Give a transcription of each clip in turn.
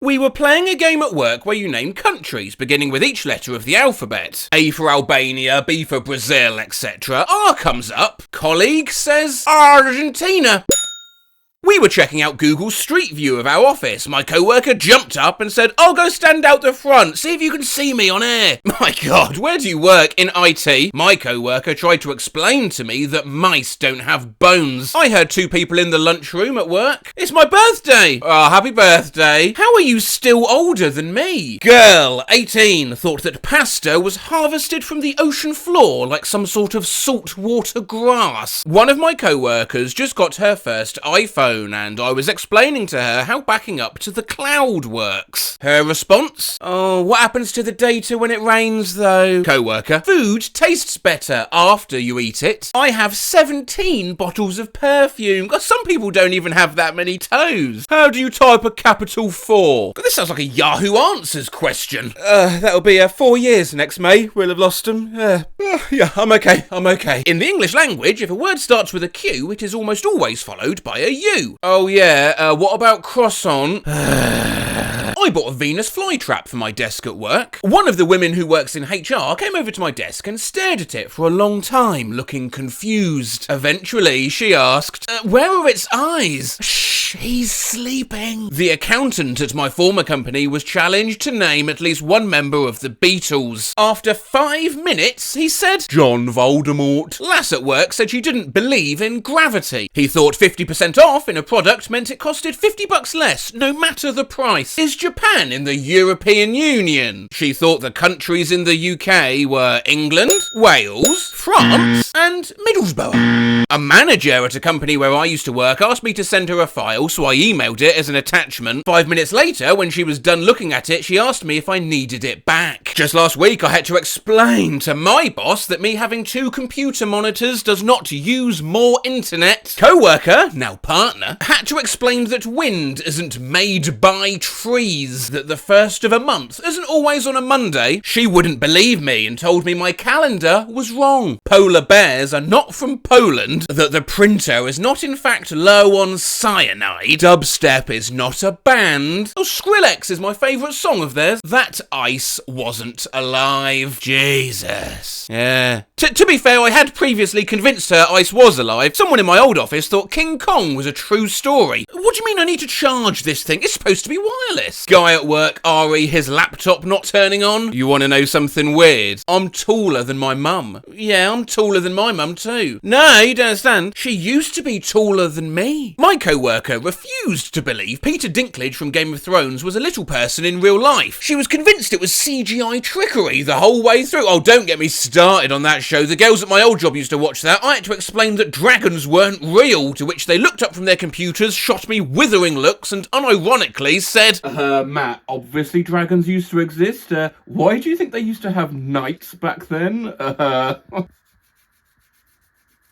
We were playing a game at work where you name countries, beginning with each letter of the alphabet. A for Albania, B for Brazil, etc. R comes up. Colleague says, Argentina. We were checking out Google's Street View of our office. My coworker jumped up and said, I'll go stand out the front, see if you can see me on air. My God, where do you work? In IT? My coworker tried to explain to me that mice don't have bones. I heard two people in the lunchroom at work. It's my birthday. Oh, happy birthday. How are you still older than me? Girl, 18, thought that pasta was harvested from the ocean floor like some sort of saltwater grass. One of my coworkers just got her first iPhone, and I was explaining to her how backing up to the cloud works. Her response? Oh, what happens to the data when it rains though? Coworker, food tastes better after you eat it. I have 17 bottles of perfume. God, some people don't even have that many toes. How do you type a capital 4? God, this sounds like a Yahoo Answers question. That'll be 4 years next May. We'll have lost them. Yeah, I'm okay. In the English language, if a word starts with a Q, it is almost always followed by a U. Oh yeah, what about croissant? I bought a Venus flytrap for my desk at work. One of the women who works in HR came over to my desk and stared at it for a long time, looking confused. Eventually, she asked, where are its eyes? Shh, he's sleeping. The accountant at my former company was challenged to name at least one member of the Beatles. After 5 minutes, he said, John Voldemort. Lass at work said she didn't believe in gravity. He thought 50% off in a product meant it costed $50 less, no matter the price. Is Japan in the European Union? She thought the countries in the UK were England, Wales, France, and Middlesbrough. A manager at a company where I used to work asked me to send her a file, so I emailed it as an attachment. 5 minutes later, when she was done looking at it, she asked me if I needed it back. Just last week, I had to explain to my boss that me having 2 computer monitors does not use more internet. Coworker, now partner, had to explain that wind isn't made by trees, that the first of a month isn't always on a Monday. She wouldn't believe me and told me my calendar was wrong. Polar bears are not from Poland, that the printer is not in fact low on cyanide, dubstep is not a band, oh, Skrillex is my favourite song of theirs, that ice wasn't alive. Jesus. Yeah. To be fair, I had previously convinced her ice was alive. Someone in my old office thought King Kong was a true story. What do you mean I need to charge this thing? It's supposed to be wireless. Guy at work, Ari, his laptop not turning on. You want to know something weird? I'm taller than my mum. Yeah, I'm taller than my mum too. No, you don't understand. She used to be taller than me. My coworker refused to believe Peter Dinklage from Game of Thrones was a little person in real life. She was convinced it was CGI trickery the whole way through. Oh, don't get me started on that show. The girls at my old job used to watch that. I had to explain that dragons weren't real, to which they looked up from their computers, shot me withering looks, and unironically said, Matt, obviously dragons used to exist. Why do you think they used to have knights back then?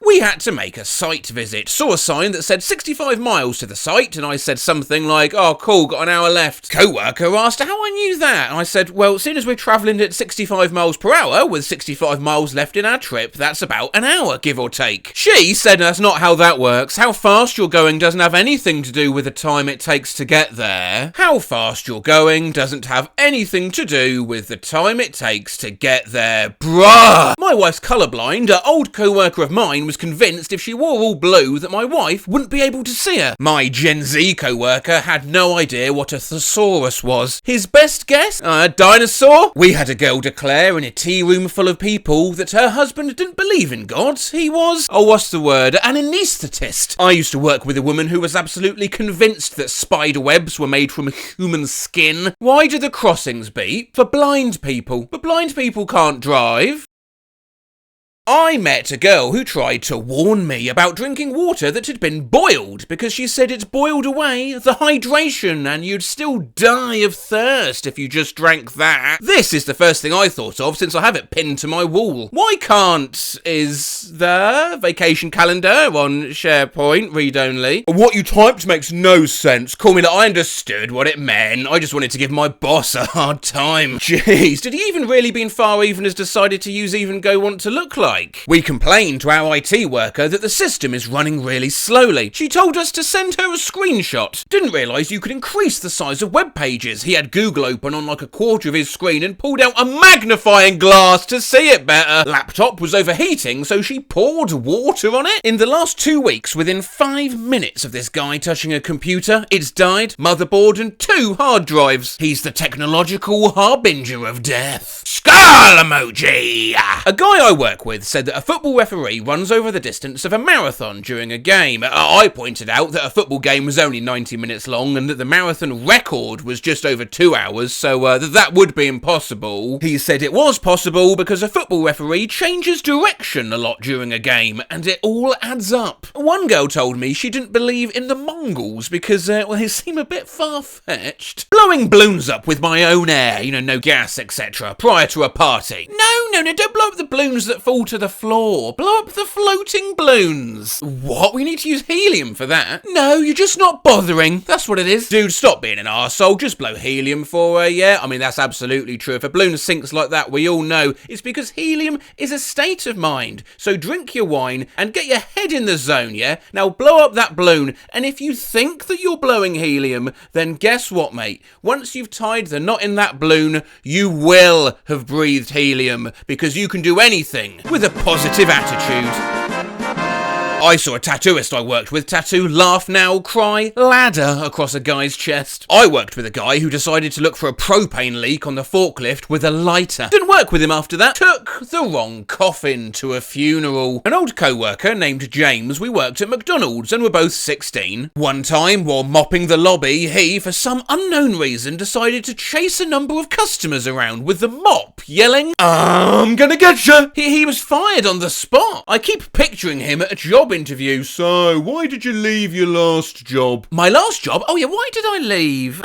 We had to make a site visit. Saw a sign that said 65 miles to the site, and I said something like, oh cool, got an hour left. Coworker asked how I knew that, and I said, well, seeing as we're travelling at 65 miles per hour, with 65 miles left in our trip, that's about an hour, give or take. She said that's not how that works. How fast you're going doesn't have anything to do with the time it takes to get there. How fast you're going doesn't have anything to do with the time it takes to get there. Bruh! My wife's colourblind. An old coworker of mine was convinced if she wore all blue that my wife wouldn't be able to see her. My Gen Z coworker had no idea what a thesaurus was. His best guess? A dinosaur? We had a girl declare in a tea room full of people that her husband didn't believe in God. He was, what's the word? An anaesthetist. I used to work with a woman who was absolutely convinced that spider webs were made from human skin. Why do the crossings beep? For blind people. But blind people can't drive. I met a girl who tried to warn me about drinking water that had been boiled because she said it boiled away the hydration and you'd still die of thirst if you just drank that. This is the first thing I thought of since I have it pinned to my wall. Why can't is the vacation calendar on SharePoint read only? What you typed makes no sense. Call me that I understood what it meant. I just wanted to give my boss a hard time. Jeez, did he even really being far even has decided to use even go want to look like? strike. We complained to our IT worker that the system is running really slowly. She told us to send her a screenshot. Didn't realise you could increase the size of web pages. He had Google open on like a quarter of his screen and pulled out a magnifying glass to see it better. Laptop was overheating, so she poured water on it. In the last 2 weeks, within 5 minutes of this guy touching a computer, it's died, motherboard and 2 hard drives. He's the technological harbinger of death. Skull emoji! A guy I work with said that a football referee runs over the distance of a marathon during a game. I pointed out that a football game was only 90 minutes long and that the marathon record was just over 2 hours, so that would be impossible. He said it was possible because a football referee changes direction a lot during a game, and it all adds up. One girl told me she didn't believe in the Mongols because, they seem a bit far-fetched. Blowing balloons up with my own air, no gas, etc., prior to a party. No, don't blow up the balloons that fall to the floor. Blow up the floating balloons. What? We need to use helium for that? No, you're just not bothering. That's what it is. Dude, stop being an arsehole. Just blow helium for her, yeah? I mean, that's absolutely true. If a balloon sinks like that, we all know it's because helium is a state of mind. So drink your wine and get your head in the zone, yeah? Now blow up that balloon, and if you think that you're blowing helium, then guess what, mate? Once you've tied the knot in that balloon, you will have breathed helium, because you can do anything with a positive attitude. I saw a tattooist I worked with tattoo "Laugh Now, Cry, Ladder" across a guy's chest. I worked with a guy who decided to look for a propane leak on the forklift with a lighter. Didn't work with him after that. Took the wrong coffin to a funeral. An old co-worker named James, we worked at McDonald's and were both 16. One time, while mopping the lobby, he, for some unknown reason, decided to chase a number of customers around with the mop, yelling, "I'm gonna get you!" He was fired on the spot. I keep picturing him at a job interview. "So, why did you leave your last job?" "My last job? Oh yeah, why did I leave?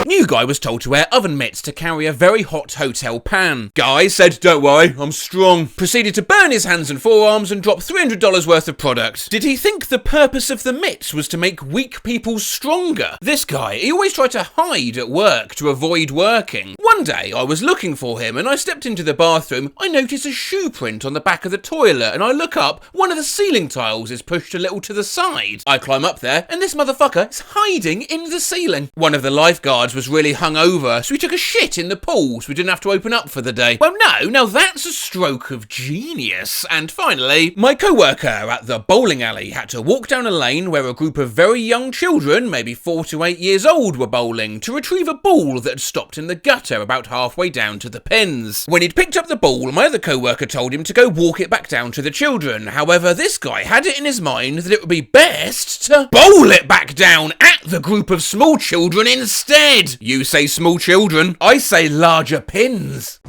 New guy was told to wear oven mitts to carry a very hot hotel pan. Guy said, "Don't worry, I'm strong." Proceeded to burn his hands and forearms and drop $300 worth of product. Did he think the purpose of the mitts was to make weak people stronger? This guy, he always tried to hide at work to avoid working. One day, I was looking for him and I stepped into the bathroom. I noticed a shoe print on the back of the toilet and I look up, one of the ceiling tiles is pushed a little to the side. I climb up there and this motherfucker is hiding in the ceiling. One of the lifeguards was really hungover, so he took a shit in the pool so we didn't have to open up for the day. Well, no, now that's a stroke of genius. And finally, my co-worker at the bowling alley had to walk down a lane where a group of very young children, maybe 4 to 8 years old, were bowling to retrieve a ball that had stopped in the gutter about halfway down to the pins. When he'd picked up the ball, my other co-worker told him to go walk it back down to the children. However, this guy had it in his mind that it would be best to bowl it back down at the group of small children instead. You say small children, I say larger pins.